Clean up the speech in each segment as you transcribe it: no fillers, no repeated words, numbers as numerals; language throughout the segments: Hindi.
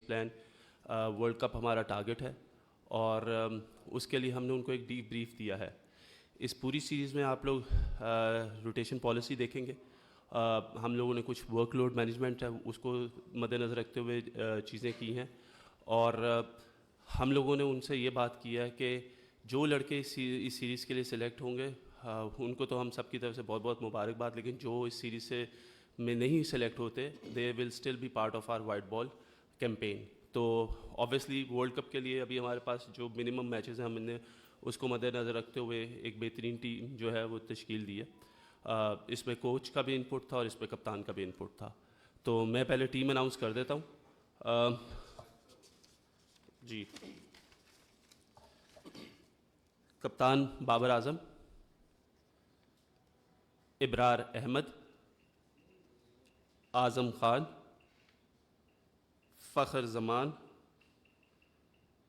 प्लान। वर्ल्ड कप हमारा टारगेट है और उसके लिए हमने उनको एक डीप ब्रीफ दिया है। इस पूरी सीरीज़ में आप लोग रोटेशन पॉलिसी देखेंगे। हम लोगों ने कुछ वर्कलोड मैनेजमेंट है उसको मद्देनज़र रखते हुए चीज़ें की हैं और हम लोगों ने उनसे ये बात की है कि जो लड़के इस सीरीज़ के लिए सिलेक्ट होंगे उनको तो हम सब की तरफ से बहुत बहुत मुबारकबाद, लेकिन जो इस सीरीज़ से में नहीं सिलेक्ट होते they will still be part of our white ball campaign. तो ऑब्वियसली वर्ल्ड कप के लिए अभी हमारे पास जो मिनिमम मैचेस हैं हमने उसको मद्देनज़र रखते हुए एक बेहतरीन टीम जो है वो तश्कील दी है। इसमें कोच का भी इनपुट था और इसमें कप्तान का भी इनपुट था। तो मैं पहले टीम अनाउंस कर देता हूँ। जी, कप्तान बाबर आजम, इब्रार अहमद, आज़म खान, फ़ख्र ज़मान,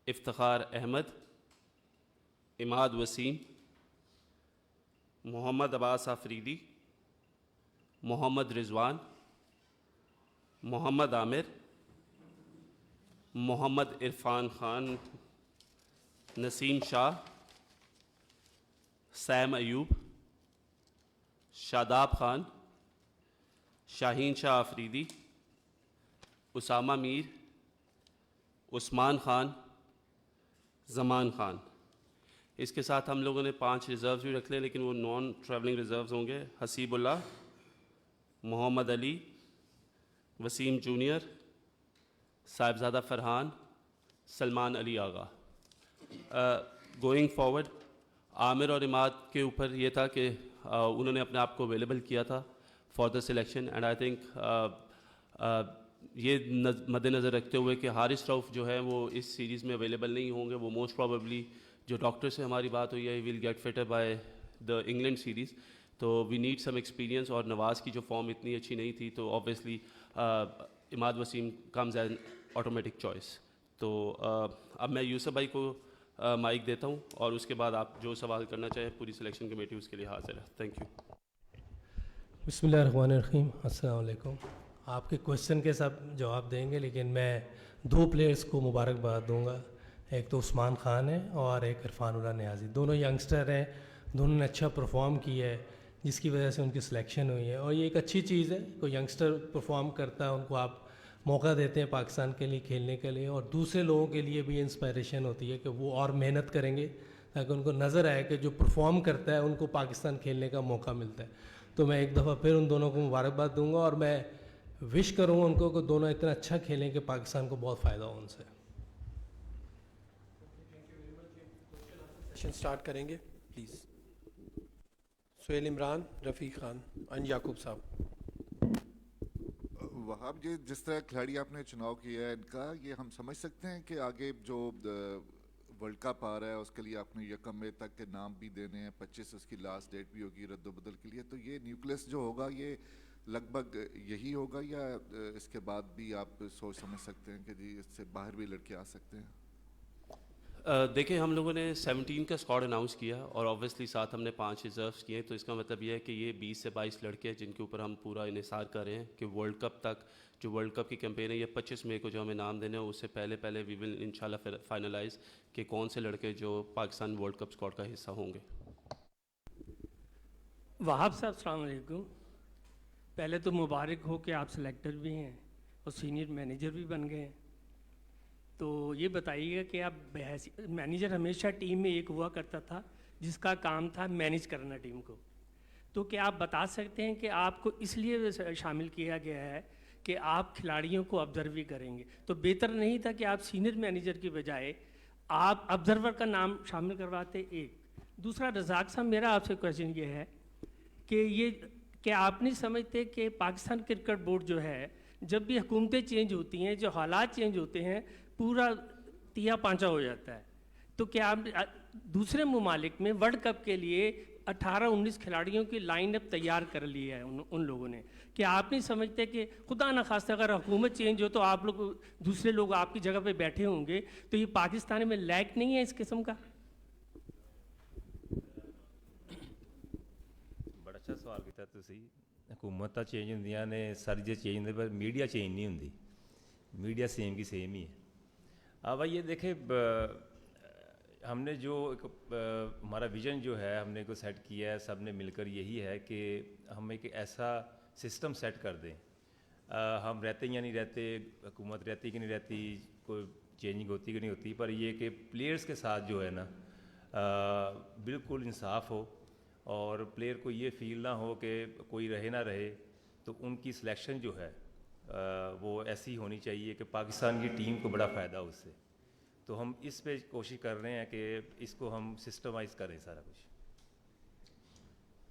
इफ्तिखार अहमद, इमाद वसीम, मोहम्मद अब्बास आफरीदी, मोहम्मद रिजवान, मोहम्मद आमिर, मोहम्मद इरफान खान, नसीम शाह, सैम अयूब, शादाब खान, शाहीन शाह आफरीदी, उसामा मीर, उस्मान खान, ज़मान खान। इसके साथ हम लोगों ने 5 रिज़र्व्स भी रख लें, लेकिन वो नॉन ट्रैवलिंग रिज़र्व्स होंगे। Hasibullah, Mohammad Ali, Wasim junior, साहिबज़ादा Farhan, Salman Ali Agha. Going forward Aamir और इमाद के ऊपर ये था कि उन्होंने अपने आप को अवेलेबल किया था for the selection and I think ये मद्देनज़र रखते हुए कि हारिस रऊफ़ जो है वो इस सीरीज़ में अवेलेबल नहीं होंगे। वो मोस्ट प्रॉबेबली जो डॉक्टर से हमारी बात हुई है will get fitter by the England series. तो वी नीड सम एक्सपीरियंस और नवाज़ की जो फॉर्म इतनी अच्छी नहीं थी तो obviously Imad Wasim comes as automatic choice. तो अब मैं यूसुफ भाई को माइक देता हूँ और उसके बाद आप जो सवाल करना चाहें पूरी सिलेक्शन कमेटी उसके लिए हाजिर है। Thank you. बिस्मिल्लाहिर्रहमानिर्रहीम, अस्सलाम वालेकुम। आपके क्वेश्चन के सब जवाब देंगे, लेकिन मैं 2 प्लेयर्स को मुबारकबाद दूंगा। एक तो उस्मान खान है और एक इरफानुल्लाह नियाज़ी। दोनों यंगस्टर हैं, दोनों ने अच्छा परफॉर्म किया है जिसकी वजह से उनकी सिलेक्शन हुई है और ये एक अच्छी चीज़ है। कोई यंगस्टर परफॉर्म करता है उनको आप मौका देते हैं पाकिस्तान के लिए खेलने के लिए और दूसरे लोगों के लिए भी इंस्पायरेशन होती है कि वो और मेहनत करेंगे ताकि उनको नज़र आए कि जो परफॉर्म करता है उनको पाकिस्तान खेलने का मौका मिलता है। तो मैं एक दफ़ा फिर उन दोनों को मुबारकबाद दूंगा और मैं विश करूँगा उनको कि दोनों इतना अच्छा खेलें कि पाकिस्तान को बहुत फ़ायदा हो उनसे। सेशन स्टार्ट करेंगे प्लीज़। सुहेल इमरान, रफ़ीक खान एंड याकूब साहब। वहाब जी, जिस तरह खिलाड़ी आपने चुनाव किया है इनका, ये हम समझ सकते हैं कि आगे जो वर्ल्ड कप आ रहा है उसके लिए आपने 1 मई तक के नाम भी देने हैं, 25 उसकी लास्ट डेट भी होगी रद्दबदल के लिए, तो ये न्यूक्लियस जो होगा ये लगभग यही होगा या इसके बाद भी आप सोच समझ सकते हैं कि जी इससे बाहर भी लड़के आ सकते हैं? देखिए, हम लोगों ने 17 का स्क्वाड अनाउंस किया और ऑब्वियसली साथ हमने 5 रिजर्व्स किए। तो इसका मतलब ये है कि ये 20 से 22 लड़के हैं जिनके ऊपर हम पूरा इन्हिसार कर रहे हैं कि वर्ल्ड कप तक जो वर्ल्ड कप की कैंपेन है ये 25 मई को जो हमें नाम देने हैं उससे पहले वी विल इंशाल्लाह फाइनलाइज कि कौन से लड़के जो पाकिस्तान वर्ल्ड कप स्क्वाड का हिस्सा होंगे। वहाब साहब, अस्सलाम वालेकुम। पहले तो मुबारक हो कि आप सिलेक्टर भी हैं और सीनियर मैनेजर भी बन गए हैं। तो ये बताइएगा कि आप मैनेजर हमेशा टीम में एक हुआ करता था जिसका काम था मैनेज करना टीम को, तो क्या आप बता सकते हैं कि आपको इसलिए शामिल किया गया है कि आप खिलाड़ियों को ऑब्जर्व भी करेंगे? तो बेहतर नहीं था कि आप सीनियर मैनेजर की बजाय आप ऑब्जर्वर का नाम शामिल करवाते? एक दूसरा, रज़ाक साहब, मेरा आपसे क्वेश्चन ये है कि ये क्या आप नहीं समझते कि पाकिस्तान क्रिकेट बोर्ड जो है जब भी हुकूमतें चेंज होती हैं, जो हालात चेंज होते हैं, पूरा तिया पांचा हो जाता है? तो क्या आप दूसरे ममालिक में वर्ल्ड कप के लिए 18-19 खिलाड़ियों की लाइनअप तैयार कर ली है उन लोगों ने? क्या आप नहीं समझते कि खुदा न खास्ता अगर हुकूमत चेंज हो तो आप लोग दूसरे लोग आपकी जगह पे बैठे होंगे, तो ये पाकिस्तान में लैक नहीं है इस किस्म का? बड़ा अच्छा सवाल किया तुसी। हुकूमत चेंज होंदियां ने, सारी चीज़ चेंज होंदी, पर मीडिया चेंज नहीं होंदी। मीडिया सेम की सेम ही है। अब ये देखें, हमने जो हमारा विज़न जो है हमने को सेट किया है सब ने मिलकर, यही है कि हम एक ऐसा सिस्टम सेट कर दें। हम रहते या नहीं रहते, हुकूमत रहती कि नहीं रहती, कोई चेंजिंग होती कि नहीं होती, पर ये कि प्लेयर्स के साथ जो है ना बिल्कुल इंसाफ हो और प्लेयर को ये फील ना हो कि कोई रहे ना रहे, तो उनकी सिलेक्शन जो है वो ऐसी होनी चाहिए कि पाकिस्तान की टीम को बड़ा फ़ायदा हो उससे। तो हम इस पे कोशिश कर रहे हैं कि इसको हम सिस्टमाइज़ करें सारा कुछ।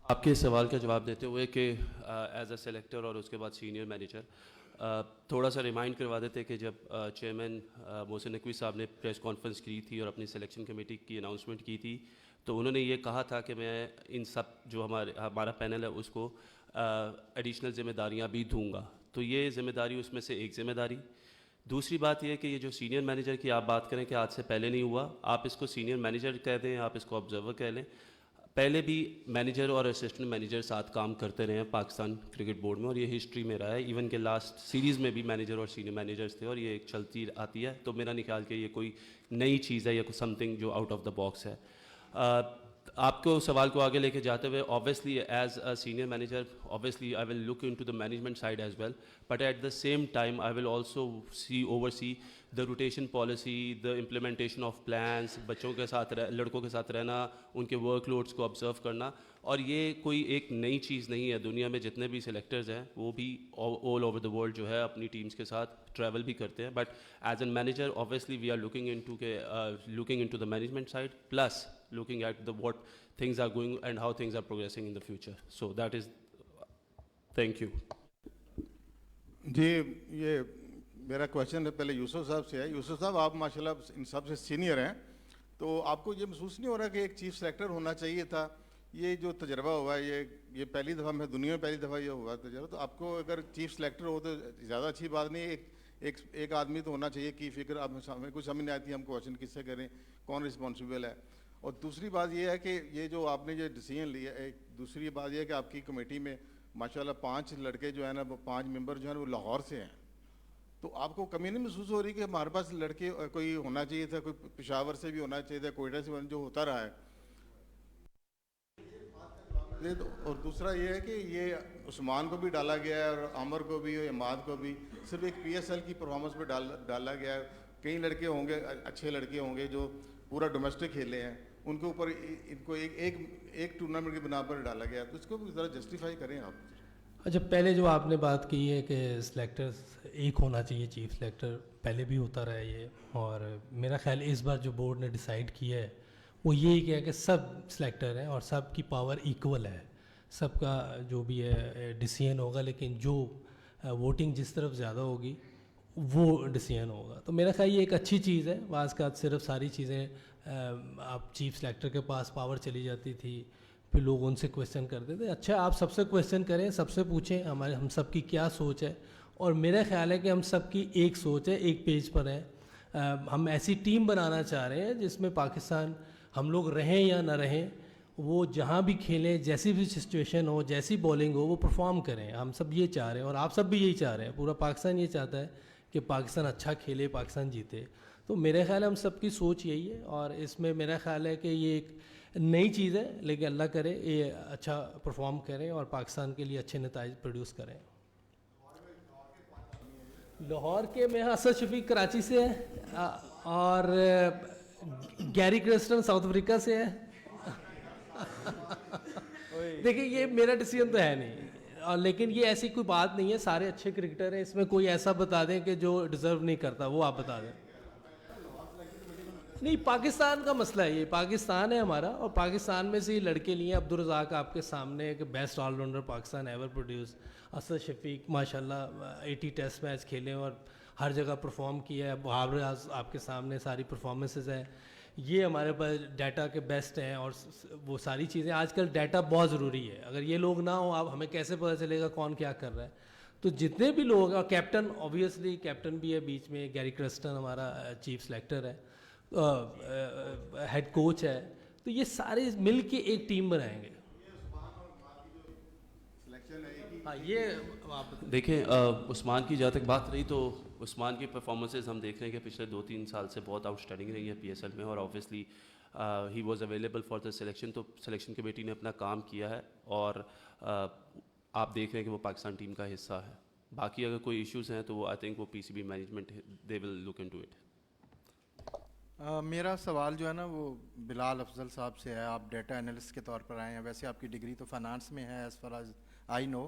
आपके सवाल का जवाब देते हुए कि एज अ सेलेक्टर और उसके बाद सीनियर मैनेजर, थोड़ा सा रिमाइंड करवा देते कि जब चेयरमैन मोहसिन नकवी साहब ने प्रेस कॉन्फ्रेंस की थी और अपनी सिलेक्शन कमेटी की अनाउंसमेंट की थी, तो उन्होंने ये कहा था कि मैं इन सब जो हमारा पैनल है उसको एडिशनल ज़िम्मेदारियाँ भी दूँगा। तो ये ज़िम्मेदारी उसमें से एक ज़िम्मेदारी। दूसरी बात यह कि ये जो सीनियर मैनेजर की आप बात करें कि आज से पहले नहीं हुआ, आप इसको सीनियर मैनेजर कह दें, आप इसको ऑब्जर्वर कह लें, पहले भी मैनेजर और असिस्टेंट मैनेजर साथ काम करते रहे हैं पाकिस्तान क्रिकेट बोर्ड में, और ये हिस्ट्री में रहा है। इवन के लास्ट सीरीज़ में भी मैनेजर और सीनियर मैनेजर्स थे और ये एक चलती आती है। तो मेरा नहीं ख्याल कि ये कोई नई चीज़ है या समथिंग जो आउट ऑफ द बॉक्स है। आपको सवाल को आगे लेके जाते हुए, obviously as a senior manager obviously I will look into the management side as well, but at the same time I will also oversee the rotation policy, the implementation of plans, बच्चों के साथ लड़कों के साथ रहना, उनके वर्कलोड्स को ऑब्जर्व करना। और ये कोई एक नई चीज़ नहीं है, दुनिया में जितने भी सिलेक्टर्स हैं वो भी ऑल ओवर द वर्ल्ड जो है अपनी टीम्स के साथ ट्रैवल भी करते हैं। But as an manager obviously we are looking into the management side, plus looking at what things are going and how things are progressing in the future. So that is, thank you. जी, ये मेरा क्वेश्चन है पहले यूसुफ साहब से है। यूसुफ साहब, आप माशाल्लाह इन सब से सीनियर हैं, तो आपको ये महसूस नहीं हो रहा कि एक चीफ सेलेक्टर होना चाहिए था? ये जो तजर्बा हुआ है ये पहली दफ़ा मैं दुनिया में पहली दफ़ा ये हुआ तजर्बा, तो आपको अगर चीफ सेलेक्टर हो तो ज़्यादा अच्छी बात नहीं है। एक आदमी तो होना चाहिए की फिक्र। अब हमें कुछ समझ नहीं आती हम क्वेश्चन किससे करें, कौन रिस्पॉन्सिबल है। और दूसरी बात ये है कि ये जो आपने जो डिसीजन लिया, एक दूसरी बात ये है कि आपकी कमेटी में माशाल्लाह 5 लड़के जो है ना, वो 5 मेंबर जो है ना वो लाहौर से हैं। तो आपको कमी नहीं महसूस हो रही कि हमारे पास लड़के कोई होना चाहिए था, कोई पेशावर से भी होना चाहिए था, कोयटा से जो होता रहा है। और दूसरा ये है कि ये उस्मान को भी डाला गया है और आमर को भी और इमाद को भी, सिर्फ एक PSL की परफॉर्मेंस पे डाला गया है। कई लड़के होंगे, अच्छे लड़के होंगे जो पूरा डोमेस्टिक खेले हैं, उनके ऊपर इनको एक टूर्नामेंट की बिना पर डाला गया, तो इसको भी ज़रा जस्टिफाई करें आप। अच्छा, पहले जो आपने बात की है कि सिलेक्टर्स एक होना चाहिए, चीफ सिलेक्टर पहले भी होता रहा है ये, और मेरा ख्याल इस बार जो बोर्ड ने डिसाइड किया है वो यही किया कि सब सिलेक्टर हैं और सब की पावर इक्वल है, सबका जो भी है डिसीजन होगा, लेकिन जो वोटिंग जिस तरफ ज़्यादा होगी वो डिसीजन होगा। तो मेरा ख्याल ये एक अच्छी चीज़ है। वाज का सिर्फ सारी चीज़ें आप चीफ सेलेक्टर के पास पावर चली जाती थी, फिर लोग उनसे क्वेश्चन करते थे। अच्छा, आप सबसे क्वेश्चन करें, सबसे पूछें हम सब की क्या सोच है, और मेरा ख्याल है कि हम सब की एक सोच है, एक पेज पर है। हम ऐसी टीम बनाना चाह रहे हैं जिसमें पाकिस्तान, हम लोग रहें या ना रहें, वो जहाँ भी खेलें, जैसी भी सिचुएशन हो, जैसी बॉलिंग हो, वो परफॉर्म करें। हम सब ये चाह रहे हैं और आप सब भी यही चाह रहे हैं, पूरा पाकिस्तान ये चाहता है कि पाकिस्तान अच्छा खेले, पाकिस्तान जीते। तो मेरे ख्याल है हम सब की सोच यही है, और इसमें मेरा ख्याल है कि ये एक नई चीज़ है, लेकिन अल्लाह करे ये अच्छा परफॉर्म करें और पाकिस्तान के लिए अच्छे नताइज प्रोड्यूस करें। लाहौर के में असद शफीक कराची से है और गैरी क्रिस्टन साउथ अफ्रीका से है। देखिए, ये मेरा डिसीजन तो है नहीं, और लेकिन ये ऐसी कोई बात नहीं है, सारे अच्छे क्रिकेटर हैं, इसमें कोई ऐसा बता दें कि जो डिज़र्व नहीं करता वो आप बता दें। नहीं, पाकिस्तान का मसला है, ये पाकिस्तान है हमारा, और पाकिस्तान में से ही लड़के लिए। अब्दुल रज़ाक आपके सामने एक best allrounder Pakistan ever produce, Asad Shafiq माशाल्लाह 80 टेस्ट मैच खेले और हर जगह परफॉर्म किया है। बहार आपके सामने सारी परफॉर्मेंसेस हैं, ये हमारे पास डाटा के बेस्ट हैं, और वो सारी चीज़ें आजकल डाटा बहुत ज़रूरी है। अगर ये लोग ना हो, आप हमें कैसे पता चलेगा कौन क्या कर रहा है? तो जितने भी लोग, और कैप्टन ऑब्वियसली कैप्टन भी है बीच में, गैरी क्रिस्टन हमारा चीफ सेलेक्टर है, हेड कोच है, तो ये सारे मिल के एक टीम बनाएंगे। हाँ ये आप देखें उस्मान की जहाँ तक बात रही तो उस्मान की परफॉर्मेंसेज हम देख रहे हैं कि पिछले 2-3 साल से बहुत आउटस्टैंडिंग रही है पीएसएल में, और obviously he was available for the selection, तो सिलेक्शन कमेटी ने अपना काम किया है और आप देख रहे हैं कि वो पाकिस्तान टीम का हिस्सा है। बाकी अगर कोई इश्यूज़ हैं तो आई थिंक वो PCB management they will look into it. मेरा सवाल जो है ना वो बिलाल अफजल साहब से है। आप डेटा एनालिस्ट के तौर पर आए हैं, वैसे आपकी डिग्री तो फाइनेंस में है as far as I know.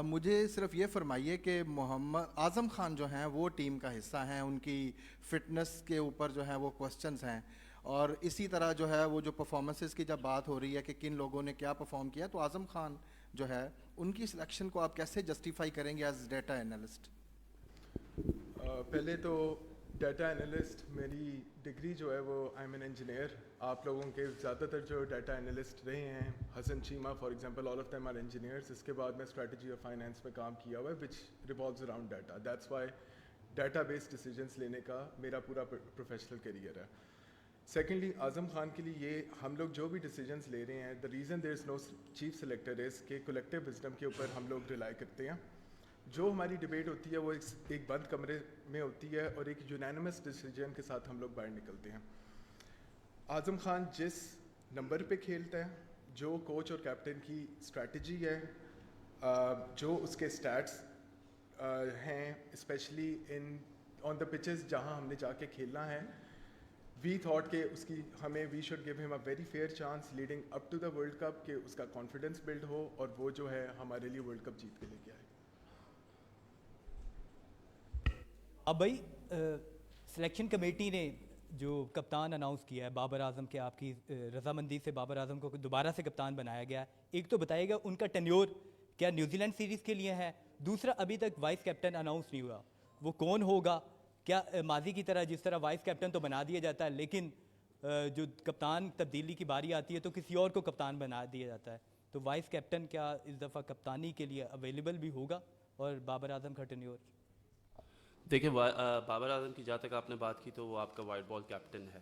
मुझे सिर्फ ये फरमाइए कि मोहम्मद आज़म खान जो हैं वो टीम का हिस्सा हैं, उनकी फ़िटनेस के ऊपर जो है वो क्वेश्चंस हैं, और इसी तरह जो है वो जो परफॉर्मेंसेस की जब बात हो रही है कि किन लोगों ने क्या परफॉर्म किया, तो आज़म खान जो है उनकी सिलेक्शन को आप कैसे जस्टिफाई करेंगे एज डेटा एनालिस्ट? पहले तो डाटा एनालिस्ट मेरी डिग्री जो है वो आई एम एन इंजीनियर। आप लोगों के ज़्यादातर जो डाटा एनालिस्ट रहे हैं, Hasan Cheema for example, all of them are engineers. इसके बाद मैं स्ट्रेटजी और फाइनेंस में काम किया हुआ है विच revolves around data. That's why data based decisions लेने का मेरा पूरा प्रोफेशनल करियर है। सेकेंडली, आज़म खान के लिए ये हम लोग जो भी डिसीजंस ले रहे हैं, the reason there is no chief selector is के कलेक्टिव विजडम के ऊपर हम लोग रिलाई करते हैं। जो हमारी डिबेट होती है वो एक बंद कमरे में होती है और एक यूनानिमस डिसीजन के साथ हम लोग बाहर निकलते हैं। आज़म खान जिस नंबर पे खेलता है, जो कोच और कैप्टन की स्ट्रैटेजी है, जो उसके स्टैट्स हैं, specially in on the pitches जहां हमने जाके खेलना है, वी थॉट के उसकी हमें we should give him a very fair chance leading up to the world cup, कि उसका कॉन्फिडेंस बिल्ड हो और वो जो है हमारे लिए वर्ल्ड कप जीत के लेके आए। अब भाई सिलेक्शन कमेटी ने जो कप्तान अनाउंस किया है बाबर आजम के, आपकी रजामंदी से बाबर आजम को दोबारा से कप्तान बनाया गया है, एक तो बताइएगा उनका टेन्योर क्या न्यूजीलैंड सीरीज़ के लिए है? दूसरा, अभी तक वाइस कैप्टन अनाउंस नहीं हुआ, वो कौन होगा? क्या माजी की तरह जिस तरह वाइस कैप्टन तो बना दिया जाता है, लेकिन जो कप्तान तब्दीली की बारी आती है तो किसी और को कप्तान बना दिया जाता है, तो वाइस कैप्टन क्या इस दफ़ा कप्तानी के लिए अवेलेबल भी होगा? और बाबर आजम का टेन्योर? देखिए बाबर आजम की जहाँ तक आपने बात की तो वो आपका वाइट बॉल कैप्टन है,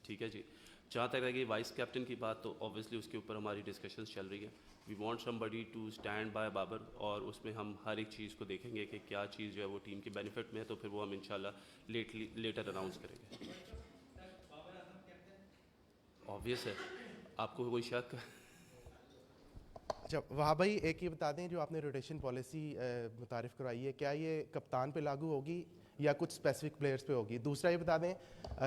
ठीक है जी। जहाँ तक रही वाइस कैप्टन की बात तो ऑब्वियसली उसके ऊपर हमारी डिस्कशंस चल रही है। We want somebody to stand by Babar, और उसमें हम हर एक चीज़ को देखेंगे कि क्या चीज़ जो है वो टीम के बेनिफिट में है, तो फिर वो हम इंशाल्लाह लेटर अनाउंस करेंगे। ऑब्वियस है, आपको कोई शक? अच्छा वहाँ भाई एक ये बता दें, जो आपने रोटेशन पॉलिसी मुतारिफ़ करवाई है, क्या ये कप्तान पे लागू होगी या कुछ स्पेसिफिक प्लेयर्स पे होगी? दूसरा ये बता दें,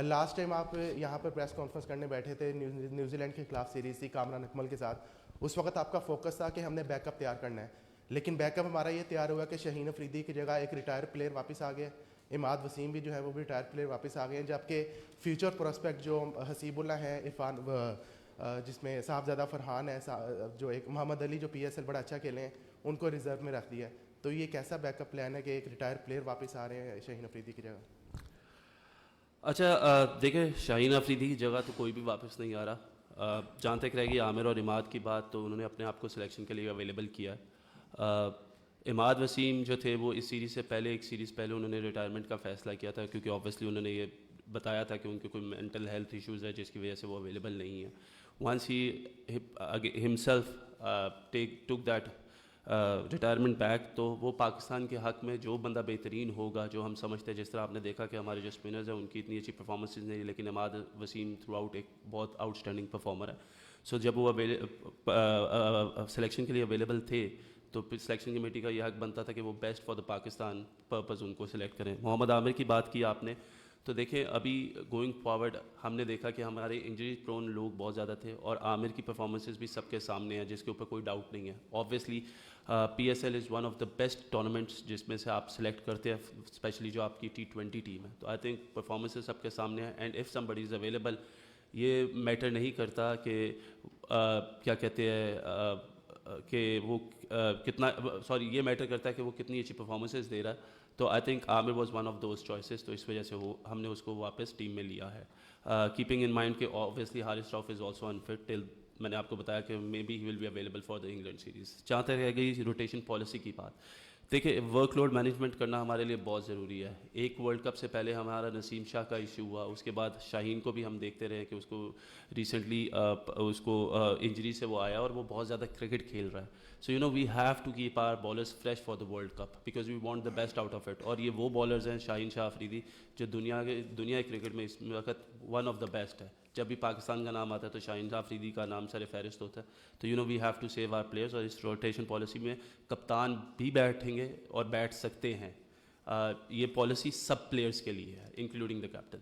लास्ट टाइम आप यहाँ पर प्रेस कॉन्फ्रेंस करने बैठे थे, न्यूजीलैंड के खिलाफ सीरीज़ थी कामरान अकमल के साथ, उस वक्त आपका फोकस था कि हमने बैकअप तैयार करना है, लेकिन बैकअप हमारा ये तैयार हुआ कि शाहीन अफरीदी की जगह एक रिटायर प्लेयर वापस आ गए, इमाद वसीम भी जो है वो भी रिटायर प्लेयर वापस आ गए हैं, जबकि फ्यूचर प्रोस्पेक्ट जो हसीबुल्ला हैं, इरफान जिसमें साहबजादा फरहान है, जो एक मोहम्मद अली जो पीएसएल बड़ा अच्छा खेले हैं, उनको रिजर्व में रख दिया है, तो ये कैसा बैकअप प्लान है कि एक रिटायर प्लेयर वापस आ रहे हैं शाहीन अफरीदी की जगह? अच्छा देखिए, शाहीन अफरीदी की जगह तो कोई भी वापस नहीं आ रहा। जहाँ तक रहेगी आमिर और इमाद की बात, तो उन्होंने अपने आप को सिलेक्शन के लिए अवेलेबल किया है। इमाद वसीम जो थे वो इस सीरीज़ से पहले, एक सीरीज़ पहले उन्होंने रिटायरमेंट का फ़ैसला किया था, क्योंकि ऑब्वियसली उन्होंने ये बताया था कि उनके कोई मेंटल हेल्थ इश्यूज़ है जिसकी वजह से वो अवेलेबल नहीं है। Once he himself took that retirement back, तो वो पाकिस्तान के हक़ में जो बंदा बेहतरीन होगा, जो हम समझते हैं, जिस तरह आपने देखा कि हमारे जो स्पिनर्स हैं उनकी इतनी अच्छी परफॉर्मेंसेज नहीं, लेकिन इमाद वसीम थ्रू आउट एक बहुत आउटस्टैंडिंग परफॉर्मर है। सो जब वो सिलेक्शन के लिए अवेलेबल थे तो सिलेक्शन कमेटी का यह हक़ बनता था कि वो best for the Pakistan purpose उनको सिलेक्ट करें। मोहम्मद आमिर की बात की आपने, तो देखें अभी गोइंग फॉरवर्ड हमने देखा कि हमारे इंजरी प्रोन लोग बहुत ज़्यादा थे, और आमिर की परफॉर्मेंसेस भी सबके सामने हैं, जिसके ऊपर कोई डाउट नहीं है। Obviously PSL is one of the best tournaments जिसमें से आप सिलेक्ट करते हैं, स्पेशली जो आपकी T20 टीम है, तो आई थिंक परफॉर्मेंसेस सबके सामने हैं। And if somebody is available, ये मैटर नहीं करता कि क्या कहते हैं कि वो कितना, सॉरी, ये मैटर करता है कि वो कितनी अच्छी परफॉर्मेंसेस दे रहा है। तो I think Aamir was one of those choices, तो इस वजह से वो हमने उसको वापस टीम में लिया है। कीपिंग इन माइंड कि obviously Haris Rauf is also unfit till, मैंने आपको बताया कि may be he will be available for the England series. जहाँ तक रह गई रोटेशन पॉलिसी की बात, देखिए, वर्कलोड मैनेजमेंट करना हमारे लिए बहुत ज़रूरी है। एक वर्ल्ड कप से पहले हमारा नसीम शाह का इशू हुआ, उसके बाद शाहीन को भी हम देखते रहे कि उसको रिसेंटली उसको इंजरी से वो आया और वो बहुत ज़्यादा क्रिकेट खेल रहा है। So you know we have to keep our bowlers fresh for the world cup because we want the best out of it. और ये वो बॉलर्स हैं शाहीन शाह अफरीदी जो दुनिया क्रिकेट में इस वक्त वन ऑफ द बेस्ट है। जब भी पाकिस्तान का नाम आता है तो शाहीन शाह अफरीदी का नाम सर फहरिस्त होता है। तो you know we have to save our players, और इस रोटेशन पॉलिसी में कप्तान भी बैठेंगे और बैठ सकते हैं। ये पॉलिसी सब प्लेयर्स के लिए है इंक्लूडिंग द कैप्टन।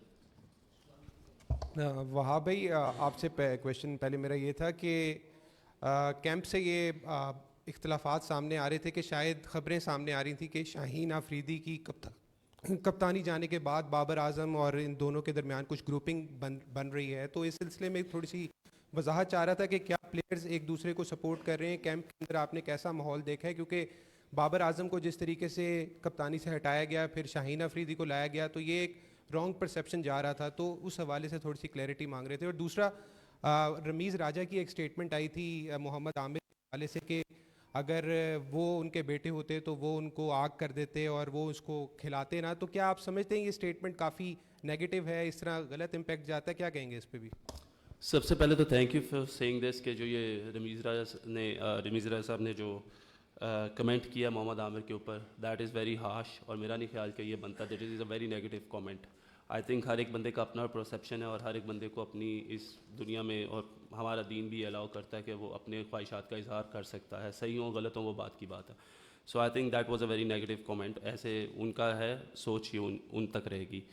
वहाँ भाई आपसे क्वेश्चन पहले मेरा ये था कि कैंप से ये इख्तलाफात सामने आ रहे थे कि शायद ख़बरें सामने आ रही थी कि शाहीन अफरीदी की कप्तानी जाने के बाद बाबर आजम और इन दोनों के दरमियान कुछ ग्रुपिंग बन रही है। तो इस सिलसिले में थोड़ी सी वजाहत चाह रहा था कि क्या प्लेयर्स एक दूसरे को सपोर्ट कर रहे हैं, कैंप के अंदर आपने कैसा माहौल देखा है? क्योंकि बाबर आजम को जिस तरीके से कप्तानी से हटाया गया, फिर शाहीन अफरीदी को लाया गया, तो ये एक रॉन्ग परसेप्शन जा रहा था। तो उस हवाले से थोड़ी सी क्लैरिटी मांग रहे थे। और दूसरा, रमीज़ राजा की एक स्टेटमेंट आई थी मोहम्मद आमिर के हवाले से कि अगर वो उनके बेटे होते तो वो उनको आग कर देते और वो उसको खिलाते ना। तो क्या आप समझते हैं ये स्टेटमेंट काफ़ी नेगेटिव है, इस तरह गलत इम्पैक्ट जाता है? क्या कहेंगे इस पे भी? सबसे पहले तो thank you for saying this कि जो ये रमीज़ राजा साहब ने जो कमेंट किया मोहम्मद आमिर के ऊपर, दैट इज़ वेरी हार्श, और मेरा नहीं ख्याल कि ये बनता। That is a very negative comment. I think हर एक बंदे का अपना परसेप्शन है और हर एक बंदे को अपनी इस दुनिया में, और हमारा दीन भी अलाउ करता है कि वो अपने ख्वाहिशात का इजहार कर सकता है। सही हो गलत हो वो बात की बात है। So I think that was a very negative comment. ऐसे उनका है, सोच ही उन तक रहेगी।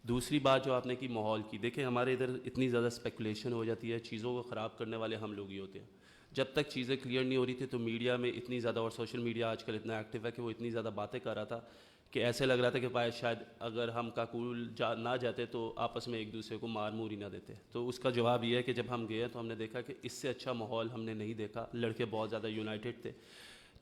दूसरी बात जो आपने की माहौल की, देखिए हमारे इधर इतनी ज़्यादा स्पेकुलेशन हो जाती है, चीज़ों को ख़राब करने वाले हम लोग ही होते हैं। जब तक चीज़ें क्लियर नहीं हो रही थी तो मीडिया में इतनी ज़्यादा, और सोशल मीडिया आजकल इतना एक्टिव है कि वो इतनी ज़्यादा बातें कर रहा था कि ऐसे लग रहा था कि शायद अगर हम काकूल ना जाते तो आपस में एक दूसरे को मार मूर ही ना देते। तो उसका जवाब ये है कि जब हम गए तो हमने देखा कि इससे अच्छा माहौल हमने नहीं देखा। लड़के बहुत ज़्यादा यूनाइटेड थे।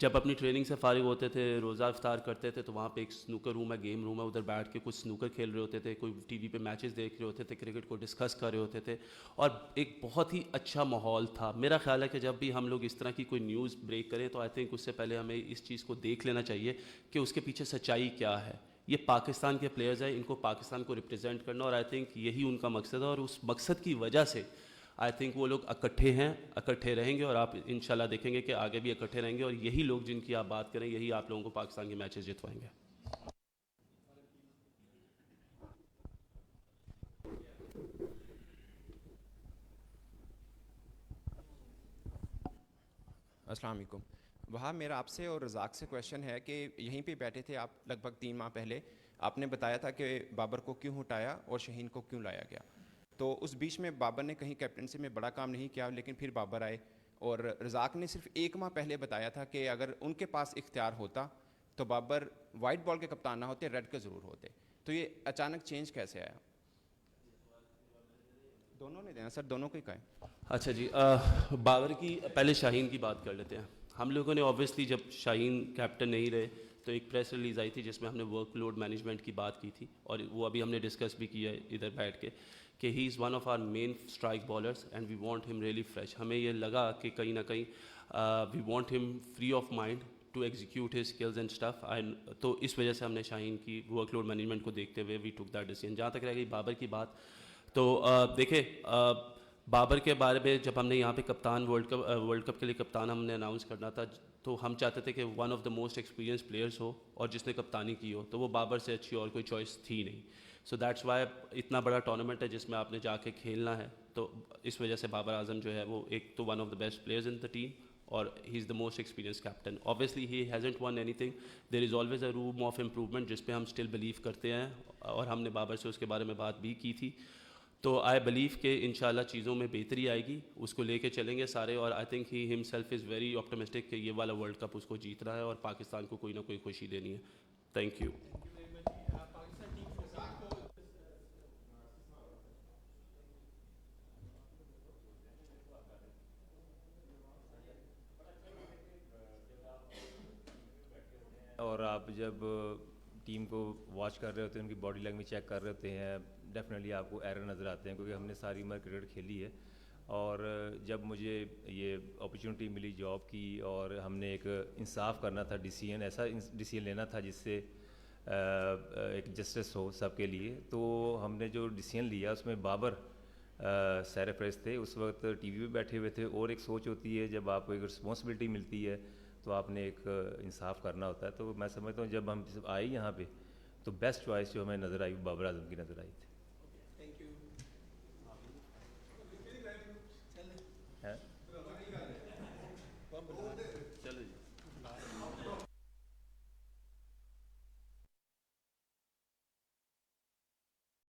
जब अपनी ट्रेनिंग से फारिग होते थे, रोज़ा इफ्तार करते थे, तो वहाँ पे एक स्नूकर रूम है, गेम रूम है, उधर बैठ के कुछ स्नूकर खेल रहे होते थे, कोई टीवी पे मैचेस देख रहे होते थे, क्रिकेट को डिस्कस कर रहे होते थे, और एक बहुत ही अच्छा माहौल था। मेरा ख्याल है कि जब भी हम लोग इस तरह की कोई न्यूज़ ब्रेक करें तो आई थिंक उससे पहले हमें इस चीज़ को देख लेना चाहिए कि उसके पीछे सच्चाई क्या है। ये पाकिस्तान के प्लेयर्स हैं, इनको पाकिस्तान को रिप्रेजेंट करना, और आई थिंक यही उनका मकसद है, और उस मकसद की वजह से आई थिंक वो लोग इकट्ठे हैं, इकट्ठे रहेंगे, और आप इंशाल्लाह देखेंगे कि आगे भी इकट्ठे रहेंगे, और यही लोग जिनकी आप बात करें यही आप लोगों को पाकिस्तान के मैचेस जितवाएंगे। अस्सलाम वालेकुम। वहाँ मेरा आपसे और रज़ाक से क्वेश्चन है कि यहीं पे बैठे थे आप लगभग 3 माह पहले, आपने बताया था कि बाबर को क्यों हटाया और शाहीन को क्यों लाया गया। तो उस बीच में बाबर ने कहीं कैप्टनसी में बड़ा काम नहीं किया, लेकिन फिर बाबर आए, और रज़ाक ने सिर्फ 1 माह पहले बताया था कि अगर उनके पास इख्तियार होता तो बाबर वाइट बॉल के कप्तान ना होते, रेड के ज़रूर होते। तो ये अचानक चेंज कैसे आया? दोनों ने देना सर, दोनों को ही कहें। अच्छा जी, बाबर की पहले शाहीन की बात कर लेते हैं। हम लोगों ने ऑब्वियसली जब शाहीन कैप्टन नहीं रहे तो एक प्रेस रिलीज़ आई थी जिसमें हमने वर्कलोड मैनेजमेंट की बात की थी, और वो अभी हमने डिस्कस भी किया है इधर बैठ के कि he is one of our main strike bowlers and we want him really fresh. हमें ये लगा कि कहीं ना कहीं we want him free of mind to execute his skills and stuff. तो इस वजह से हमने शाहीन की वर्कलोड मैनेजमेंट को देखते हुए वी टुक दैट डिसीजन। जहाँ तक रह गई बाबर की बात, तो देखिए बाबर के बारे में जब हमने यहाँ पे कप्तान वर्ल्ड कप के लिए कप्तान हमने अनाउंस करना था, तो हम चाहते थे कि one of the most experience players हो और जिसने कप्तानी की हो, तो वो बाबर से अच्छी और कोई चॉइस थी नहीं। सो दैट्स वाई इतना बड़ा टूर्नामेंट है जिसमें आपने जाके खेलना है, तो इस वजह से बाबर आजम जो है वो एक तो one of the best players in the team, और he is the most experience captain. Obviously he hasn't won anything, there is always a room of improvement जिस पे हम स्टिल बिलीव करते हैं, और हमने बाबर से उसके बारे में बात भी की थी। तो आई बिलीव कि इंशाल्लाह चीज़ों में बेहतरी आएगी, उसको लेके चलेंगे सारे, और I think he himself is very optimistic कि ये वाला वर्ल्ड कप उसको जीतना है और पाकिस्तान को कोई ना कोई खुशी देनी है। Thank you. और आप जब टीम को वॉच कर रहे होते हैं, उनकी बॉडी लैंग्वेज चेक कर रहे होते हैं, डेफिनेटली आपको एरर नज़र आते हैं, क्योंकि हमने सारी उम्र क्रिकेट खेली है और जब मुझे ये अपॉर्चुनिटी मिली जॉब की और हमने एक इंसाफ करना था, डिसीजन ऐसा डिसीजन लेना था जिससे एक जस्टिस हो सबके लिए, तो हमने जो डिसीजन लिया उसमें बाबर सरफराज थे उस वक्त टीवी पे बैठे हुए थे। और एक सोच होती है जब आपको एक रिस्पॉन्सिबिलिटी मिलती है तो आपने एक इंसाफ करना होता है। तो मैं समझता हूँ जब हम आए यहाँ पे तो बेस्ट चॉइस जो हमें नज़र आई बाबर आजम की नज़र आई थी।